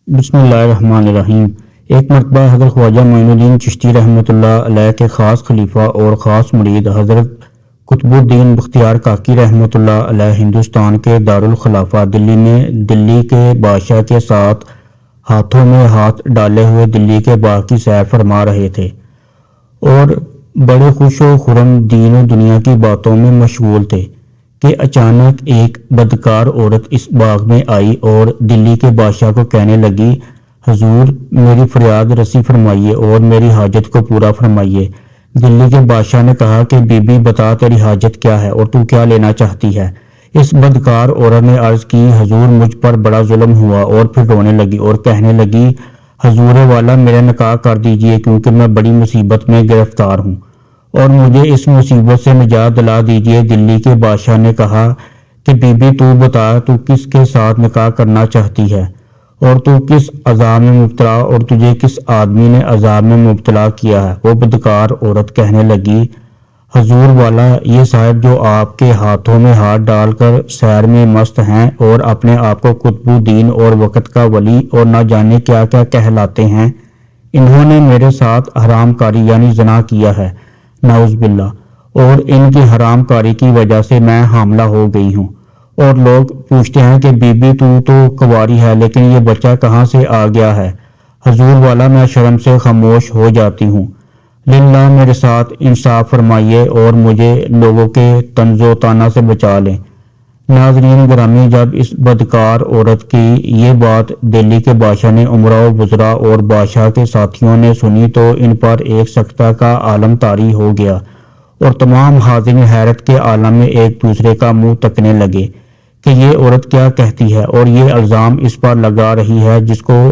بسم اللہ الرحمن الرحیم۔ ایک مرتبہ حضرت خواجہ معین الدین چشتی رحمۃ اللہ علیہ کے خاص خلیفہ اور خاص مرید حضرت قطب الدین بختیار کاکی رحمۃ اللہ علیہ ہندوستان کے دارالخلافہ دلی میں دلی کے بادشاہ کے ساتھ ہاتھوں میں ہاتھ ڈالے ہوئے دلی کے باغ کی سیر فرما رہے تھے اور بڑے خوش و خرم دین و دنیا کی باتوں میں مشغول تھے کہ اچانک ایک بدکار عورت اس باغ میں آئی اور دلی کے بادشاہ کو کہنے لگی، حضور میری فریاد رسی فرمائیے اور میری حاجت کو پورا فرمائیے۔ دلی کے بادشاہ نے کہا کہ بی بی بتا تیری حاجت کیا ہے اور تو کیا لینا چاہتی ہے؟ اس بدکار عورت نے عرض کی، حضور مجھ پر بڑا ظلم ہوا، اور پھر رونے لگی اور کہنے لگی، حضور والا میرا نکاح کر دیجئے کیونکہ میں بڑی مصیبت میں گرفتار ہوں اور مجھے اس مصیبت سے نجات دلا دیجئے۔ دلی کے بادشاہ نے کہا کہ بی بی تو بتا تو کس کے ساتھ نکاح کرنا چاہتی ہے اور تو کس عذاب میں مبتلا اور تجھے کس آدمی نے عذاب میں مبتلا کیا ہے؟ وہ بدکار عورت کہنے لگی، حضور والا یہ صاحب جو آپ کے ہاتھوں میں ہاتھ ڈال کر سیر میں مست ہیں اور اپنے آپ کو قطب الدین اور وقت کا ولی اور نہ جانے کیا کیا کہلاتے ہیں، انہوں نے میرے ساتھ حرام کاری یعنی زنا کیا ہے، نعوذ باللہ، اور ان کی حرام کاری کی وجہ سے میں حاملہ ہو گئی ہوں۔ اور لوگ پوچھتے ہیں کہ بی بی تو کنواری ہے لیکن یہ بچہ کہاں سے آ گیا ہے؟ حضور والا میں شرم سے خاموش ہو جاتی ہوں، للہ میرے ساتھ انصاف فرمائیے اور مجھے لوگوں کے طنز و طعنہ سے بچا لیں۔ ناظرین گرامی، جب اس بدکار عورت کی یہ بات دہلی کے بادشاہ نے امراء و وزراء اور بادشاہ کے ساتھیوں نے سنی تو ان پر ایک سکتہ کا عالم طاری ہو گیا اور تمام حاضرین حیرت کے عالم میں ایک دوسرے کا منہ تکنے لگے کہ یہ عورت کیا کہتی ہے اور یہ الزام اس پر لگا رہی ہے جس کو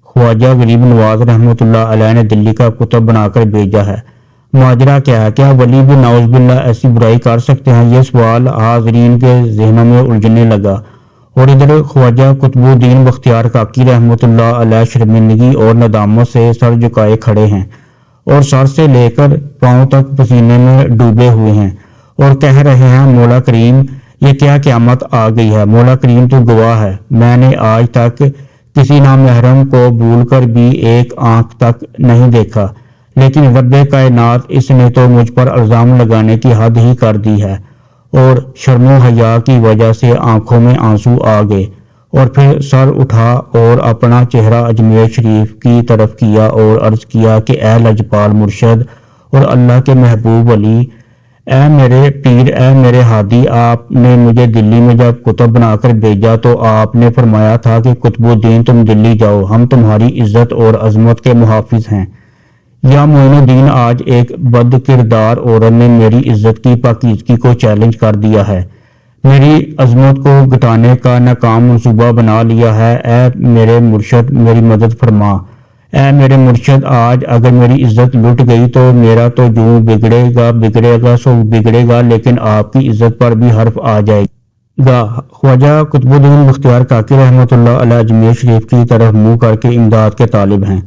خواجہ غریب نواز رحمۃ اللہ علیہ نے دلی کا قطب بنا کر بھیجا ہے۔ ماجرا کیا ہے؟ کیا ولی بھی نعوذ باللہ ایسی برائی کر سکتے ہیں؟ یہ سوال حاضرین کے ذہنوں میں الجھنے لگا اور ادھر خواجہ قطب الدین بختیار کاکی رحمۃ اللہ علیہ شرمندگی اور ندامت سے سر جھکائے کھڑے ہیں اور سر سے لے کر پاؤں تک پسینے میں ڈوبے ہوئے ہیں اور کہہ رہے ہیں، مولا کریم یہ کیا قیامت آ گئی ہے؟ مولا کریم تو گواہ ہے، میں نے آج تک کسی نامحرم کو بھول کر بھی ایک آنکھ تک نہیں دیکھا، لیکن رب کائنات اس نے تو مجھ پر الزام لگانے کی حد ہی کر دی ہے۔ اور شرم و حیا کی وجہ سے آنکھوں میں آنسو آ گئے اور پھر سر اٹھا اور اپنا چہرہ اجمیر شریف کی طرف کیا اور عرض کیا کہ اے لجپال مرشد اور اللہ کے محبوب ولی، اے میرے پیر، اے میرے ہادی، آپ نے مجھے دلی میں جب قطب بنا کر بھیجا تو آپ نے فرمایا تھا کہ قطب الدین تم دلی جاؤ، ہم تمہاری عزت اور عظمت کے محافظ ہیں۔ یا معین الدین آج ایک بد کردار عورت نے میری عزت کی پاکیزگی کو چیلنج کر دیا ہے، میری عظمت کو گھٹانے کا ناکام منصوبہ بنا لیا ہے۔ اے میرے مرشد میری مدد فرما، اے میرے مرشد، آج اگر میری عزت لٹ گئی تو میرا تو جو بگڑے گا سو بگڑے گا، لیکن آپ کی عزت پر بھی حرف آ جائے گا۔ خواجہ قطب الدین بختیار کاکی رحمۃ اللہ علیہ اجمیر شریف کی طرف منہ کر کے امداد کے طالب ہیں۔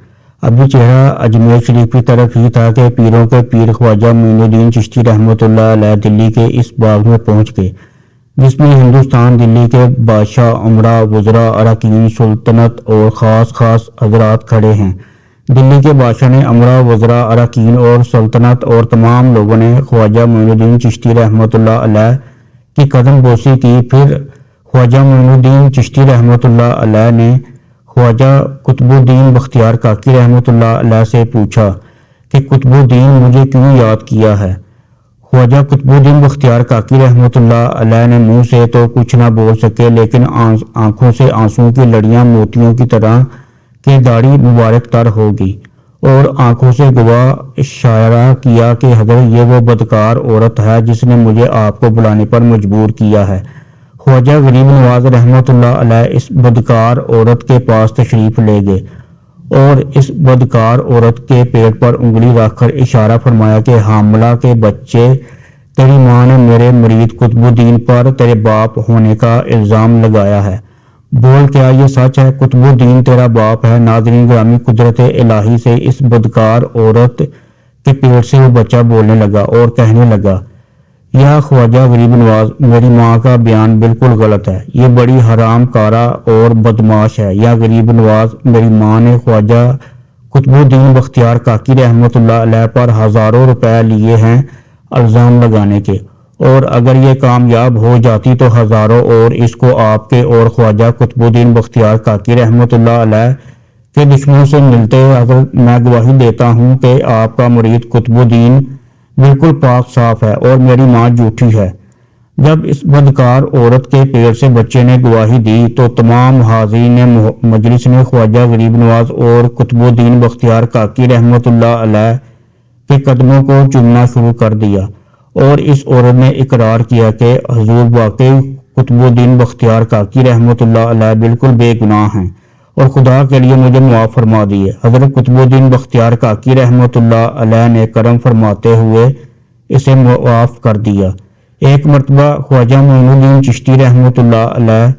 ابھی چہرہ اجمیر شریف کی طرف ہی تھا کہ پیروں کے پیر خواجہ معین الدین چشتی رحمۃ اللہ علیہ دلی کے اس باغ میں پہنچ گئے جس میں ہندوستان دلی کے بادشاہ، امراء، وزراء، اراکین سلطنت اور خاص حضرات کھڑے ہیں۔ دلی کے بادشاہ نے امراء، وزراء، اراکین اور سلطنت اور تمام لوگوں نے خواجہ معین الدین چشتی رحمۃ اللہ علیہ کی قدم بوسی کی۔ پھر خواجہ معین الدین چشتی رحمۃ اللہ علیہ نے خواجہ قطب الدین بختیار کاکی رحمۃ اللہ علیہ سے پوچھا کہ قطب الدین مجھے کیوں یاد کیا ہے؟ خواجہ قطب الدین بختیار کاکی رحمۃ اللہ علیہ نے منہ سے تو کچھ نہ بول سکے لیکن آنکھوں سے آنسوؤں کی لڑیاں موتیوں کی طرح کہ داڑھی مبارک تر ہو گئی اور آنکھوں سے گواہ اشارہ کیا کہ حضرت یہ وہ بدکار عورت ہے جس نے مجھے آپ کو بلانے پر مجبور کیا ہے۔ خواجہ غریب نواز رحمۃ اللہ علیہ اس بدکار عورت کے پاس تشریف لے گئے اور اس بدکار عورت کے پیٹ پر انگلی رکھ کر اشارہ فرمایا کہ حاملہ کے بچے تیری ماں نے میرے مرید قطب الدین پر تیرے باپ ہونے کا الزام لگایا ہے، بول کیا یہ سچ ہے؟ قطب الدین تیرا باپ ہے؟ ناظرین گرامی، قدرت الہی سے اس بدکار عورت کے پیٹ سے وہ بچہ بولنے لگا اور کہنے لگا، یا خواجہ غریب نواز، میری ماں کا بیان بالکل غلط ہے، یہ بڑی حرام کارہ اور بدماش ہے۔ یا غریب نواز، میری ماں نے خواجہ قطب الدین بختیار کاکی رحمۃ اللہ علیہ پر ہزاروں روپے لیے ہیں الزام لگانے کے، اور اگر یہ کامیاب ہو جاتی تو ہزاروں اور اس کو آپ کے اور خواجہ قطب الدین بختیار کاکی رحمۃ اللہ علیہ کے دشمنوں سے ملتے۔ اگر میں گواہی دیتا ہوں کہ آپ کا مرید قطب الدین بالکل پاک صاف ہے اور میری ماں جھوٹی ہے۔ جب اس بدکار عورت کے پیٹ سے بچے نے گواہی دی تو تمام حاضرین مجلس نے خواجہ غریب نواز اور قطب الدین بختیار کاکی رحمۃ اللہ علیہ کے قدموں کو چومنا شروع کر دیا، اور اس عورت نے اقرار کیا کہ حضور واقعی قطب الدین بختیار کاکی رحمۃ اللہ علیہ بالکل بے گناہ ہیں اور خدا کے لیے مجھے معاف فرما دیے۔ حضرت قطب الدین بختیار کاکی رحمۃ اللہ علیہ نے کرم فرماتے ہوئے اسے معاف کر دیا۔ ایک مرتبہ خواجہ معین الدین چشتی رحمۃ اللہ علیہ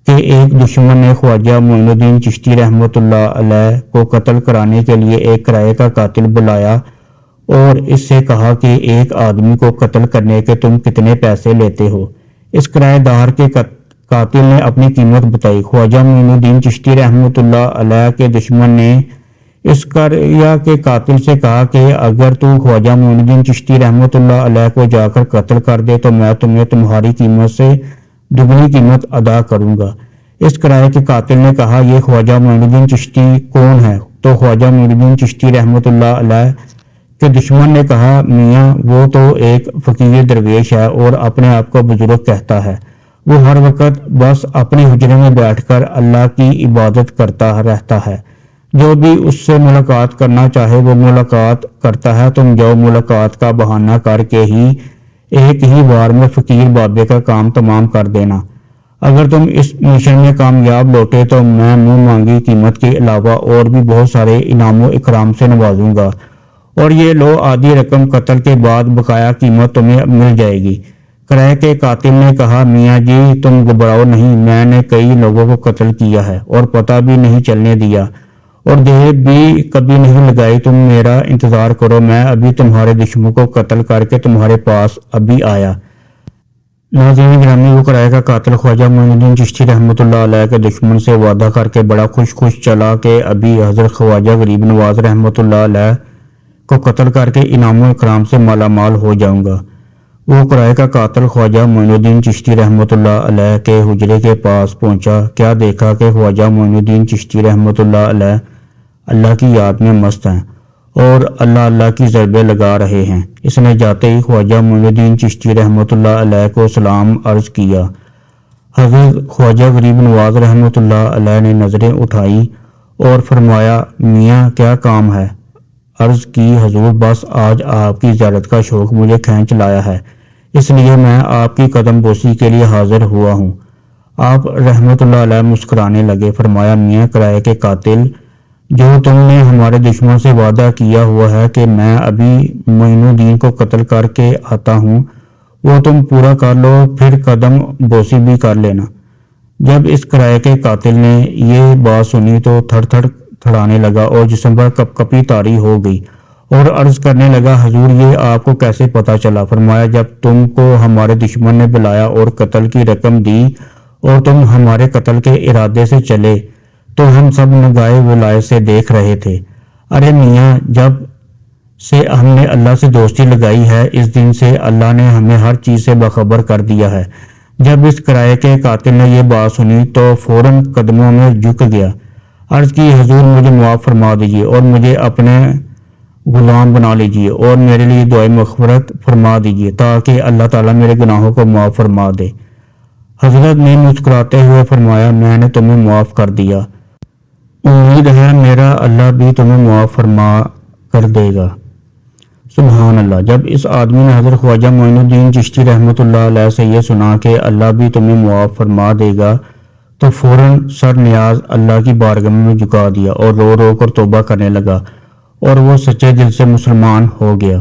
کے ایک دشمن نے خواجہ معین الدین چشتی رحمۃ اللہ علیہ کو قتل کرانے کے لیے ایک کرائے کا قاتل بلایا اور اس سے کہا کہ ایک آدمی کو قتل کرنے کے تم کتنے پیسے لیتے ہو؟ اس کرائے دار کے قاتل نے اپنی قیمت بتائی۔ خواجہ معین الدین چشتی رحمۃ اللہ علیہ کے دشمن نے اس کریا کے قاتل سے کہا کہ اگر تو خواجہ معین الدین چشتی رحمۃ اللہ علیہ کو جا کر قتل کر دے تو میں تمہیں تمہاری قیمت سے دگنی قیمت ادا کروں گا۔ اس کرائے کے قاتل نے کہا یہ خواجہ معین الدین چشتی کون ہے؟ تو خواجہ معین الدین چشتی رحمۃ اللہ علیہ کے دشمن نے کہا میاں وہ تو ایک فقیر درویش ہے اور اپنے آپ کو بزرگ کہتا ہے، وہ ہر وقت بس اپنے حجرے میں بیٹھ کر اللہ کی عبادت کرتا رہتا ہے، جو بھی اس سے ملاقات کرنا چاہے وہ ملاقات کرتا ہے، تم جو ملاقات کا بہانہ کر کے ہی ایک ہی بار میں فقیر بابے کا کام تمام کر دینا۔ اگر تم اس مشن میں کامیاب لوٹے تو میں منہ مانگی قیمت کے علاوہ اور بھی بہت سارے انعام و اکرام سے نوازوں گا، اور یہ لو آدھی رقم قتل کے بعد بقایا قیمت تمہیں مل جائے گی۔ کرائے کے قاتل نے کہا میاں جی تم گھبراؤ نہیں، میں نے کئی لوگوں کو قتل کیا ہے اور پتہ بھی نہیں چلنے دیا اور دیر بھی کبھی نہیں لگائی، تم میرا انتظار کرو، میں ابھی تمہارے دشمنوں کو قتل کر کے تمہارے پاس ابھی آیا۔ ناظرین گرامی، وہ کرائے کا قاتل خواجہ معین الدین چشتی رحمۃ اللہ علیہ کے دشمن سے وعدہ کر کے بڑا خوش چلا کہ ابھی حضرت خواجہ غریب نواز رحمۃ اللہ علیہ کو قتل کر کے انعام و اکرام سے مالا مال ہو جاؤں گا۔ وہ کرائے کا قاتل خواجہ معین الدین چشتی رحمۃ اللہ علیہ کے حجرے کے پاس پہنچا، کیا دیکھا کہ خواجہ معین الدین چشتی رحمۃ اللہ علیہ اللہ کی یاد میں مست ہیں اور اللہ کی ضربیں لگا رہے ہیں۔ اس نے جاتے ہی خواجہ معین الدین چشتی رحمۃ اللہ علیہ کو سلام عرض کیا۔ حضرت خواجہ غریب نواز رحمۃ اللہ علیہ نے نظریں اٹھائی اور فرمایا میاں کیا کام ہے؟ عرض کی حضور بس آج آپ کی زیارت کا شوق مجھے کھینچ لایا ہے، اس لیے میں آپ کی قدم بوسی کے لیے حاضر ہوا ہوں۔ آپ رحمۃ اللہ علیہ مسکرانے لگے، فرمایا میاں کرائے کے قاتل، جو تم نے ہمارے دشمن سے وعدہ کیا ہوا ہے کہ میں ابھی معین الدین کو قتل کر کے آتا ہوں، وہ تم پورا کر لو، پھر قدم بوسی بھی کر لینا۔ جب اس کرائے کے قاتل نے یہ بات سنی تو تھڑ تھڑ تھڑانے لگا اور جسم پر کپ کپی طاری ہو گئی اور عرض کرنے لگا حضور یہ آپ کو کیسے پتا چلا؟ فرمایا جب تم کو ہمارے دشمن نے بلایا اور قتل کی رقم دی اور تم ہمارے قتل کے ارادے سے چلے تو ہم سب نگاہ ولایت سے دیکھ رہے تھے۔ ارے میاں جب سے ہم نے اللہ سے دوستی لگائی ہے اس دن سے اللہ نے ہمیں ہر چیز سے باخبر کر دیا ہے۔ جب اس کرائے کے قاتل نے یہ بات سنی تو فوراً قدموں میں جھک گیا، عرض کی حضور مجھے معاف فرما دیجیے اور مجھے اپنے غلام بنا لیجیے اور میرے لیے دعائے مغفرت فرما دیجیے تاکہ اللہ تعالیٰ میرے گناہوں کو معاف فرما دے۔ حضرت نے مسکراتے ہوئے فرمایا میں نے تمہیں معاف کر دیا، امید ہے میرا اللہ بھی تمہیں معاف فرما کر دے گا۔ سبحان اللہ۔ جب اس آدمی نے حضرت خواجہ معین الدین چشتی رحمۃ اللہ علیہ سے یہ سنا کہ اللہ بھی تمہیں معاف فرما دے گا تو فوراً سر نیاز اللہ کی بارگاہ میں جھکا دیا اور رو رو کر توبہ کرنے لگا اور وہ سچے دل سے مسلمان ہو گیا۔